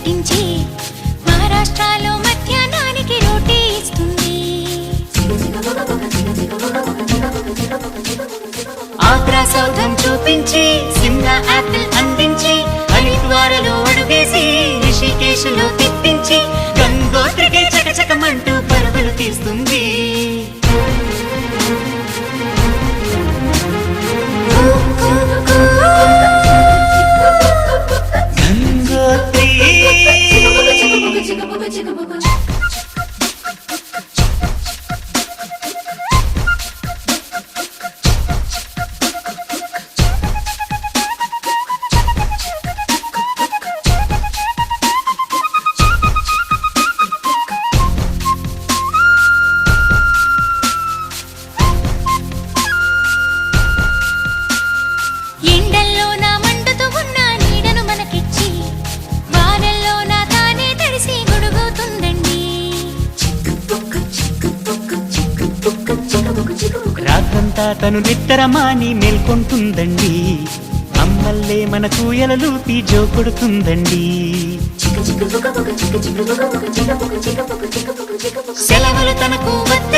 పెట్టించి మహారాష్ట్రలో మధ్యాహ్నానికి రోటీ ఇస్తుంది. ఆగ్రా సౌధం చూపించి సిమ్లా యాపిల్ అందించి హరిద్వారలో అడుగేసి రిషికేశ్లో తిప్పించి గంగోత్రికి చకచకమంటూ పరుగులు తీస్తుంది. ఎండల్లో నా మండుతూ ఉన్న నీడను మనకిచ్చి వానల్లో నా తానే తడిసి గొడుగుతుందండి. రాత్రంతా తను నిద్రమాని మేల్కొంటుందండి. అమ్మల్లే మన కూయలలూపి జో కొడుతుందండి. సెలవులు తనకు వద్ద